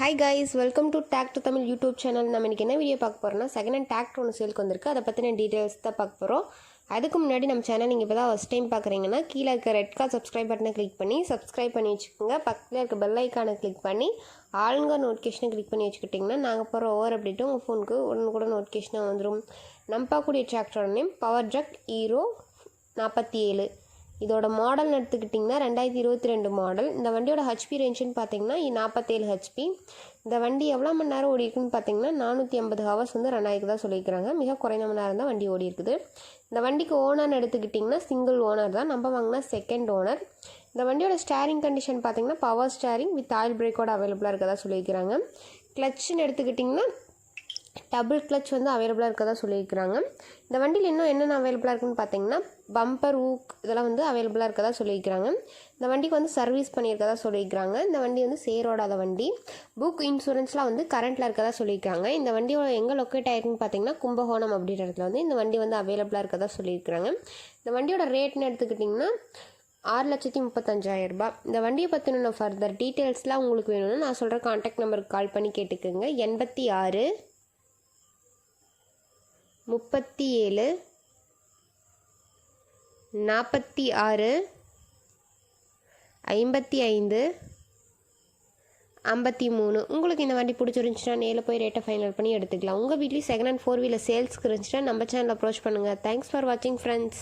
Hi guys, welcome to Tag to Tamil YouTube channel. நம்ம இன்னைக்கு என்ன வீடியோ பார்க்க போறோம்னா செகண்ட் ஹேண்ட் டிராக்டர் ஒன்று சேல்க்கு வந்திருக்கு. அதை பற்றின டீட்டெயில்ஸ் தான் பார்க்க போகிறோம். அதுக்கு முன்னாடி நம்ம சேனல் நீங்கள் இப்போ தான் ஃபஸ்ட் டைம் பார்க்குறீங்கன்னா கீழே இருக்க ரெட் கார் சப்ஸ்கிரைப் பட்டனை கிளிக் பண்ணி சப்ஸ்கிரைப் பண்ணி வச்சுக்கோங்க. பக்கத்தில் இருக்க பெல் ஐக்கானை கிளிக் பண்ணி ஆளுங்க நோட்டிஃபிகேஷனை கிளிக் பண்ணி வச்சுக்கிட்டிங்கன்னா நாங்கள் போகிற ஓவர் அப்டேட்டும் உங்கள் ஃபோனுக்கு உடனே கூட நோட்டிஃபிகேஷனாக வந்துடும். நம்ம பார்க்கக்கூடிய டிராக்டரோட நேம் பவர் ஜக் ஹீரோ 47. இதோட மாடல்னு எடுத்துக்கிட்டிங்கன்னா 2022 மாடல். இந்த வண்டியோட ஹெச்பி ரேஞ்சுன்னு பார்த்தீங்கன்னா 47 ஹெச்பி. இந்த வண்டி எவ்வளோ மணி நேரம் ஓடி இருக்குன்னு பார்த்தீங்கன்னா 450 ஹவர்ஸ் வந்து ரன் ஆகிருக்கு தான் சொல்லியிருக்கிறாங்க. மிக குறைந்த மணி நேரம் தான் வண்டி ஓடி இருக்குது. இந்த வண்டிக்கு ஓனர்னு எடுத்துக்கிட்டிங்கன்னா சிங்கிள் ஓனர் தான். நம்ம வாங்கினா செகண்ட் ஓனர். இந்த வண்டியோட ஸ்டேரிங் கண்டிஷன் பார்த்தீங்கன்னா பவர் ஸ்டேரிங் வித் ஆயில் பிரேக்கோட அவைலபிளாக இருக்கதா சொல்லியிருக்கிறாங்க. கிளச்சுன்னு எடுத்துக்கிட்டிங்கன்னா டபுள் கிளச் வந்து அவைலபிளாக இருக்கதா சொல்லியிருக்கிறாங்க. இந்த வண்டியில் இன்னும் என்னென்ன அவைலபிளாக இருக்குன்னு பார்த்தீங்கன்னா பம்பர் ஊக் இதெல்லாம் வந்து அவைலபிளாக இருக்கதா சொல்லியிருக்கிறாங்க. இந்த வண்டிக்கு வந்து சர்வீஸ் பண்ணியிருக்கதா சொல்லியிருக்கிறாங்க. இந்த வண்டி வந்து சேரோடாத வண்டி. புக் இன்சூரன்ஸ்லாம் வந்து கரண்ட்டில் இருக்கதா சொல்லியிருக்காங்க. இந்த வண்டியோட எங்கே லொக்கேட் ஆகிருக்குன்னு பார்த்தீங்கன்னா கும்பகோணம் அப்படின்ற இடத்துல வந்து இந்த வண்டி வந்து அவைலபிளாக இருக்கதா சொல்லியிருக்கிறாங்க. இந்த வண்டியோட ரேட்னு எடுத்துக்கிட்டிங்கன்னா 6,35,000 ரூபாய். இந்த வண்டியை பற்றின ஃபர்தர் டீட்டெயில்ஸ்லாம் உங்களுக்கு வேணும்னா நான் சொல்கிற கான்டாக்ட் நம்பருக்கு கால் பண்ணி கேட்டுக்கோங்க. 86 37 46 55 53. உங்களுக்கு இந்த வண்டி பிடிச்சிருந்துச்சுன்னா நேரில் போய் ரேட்டை ஃபைனல் பண்ணி எடுத்துக்கலாம். உங்கள் வீட்லேயும் செகண்ட் ஹேண்ட் 4 வீலர் சேல்ஸ்க்கு இருந்துச்சுன்னா நம்ம சேனல் அப்ரோச் பண்ணுங்கள். தேங்க்ஸ் ஃபார் வாட்சிங் ஃப்ரெண்ட்ஸ்.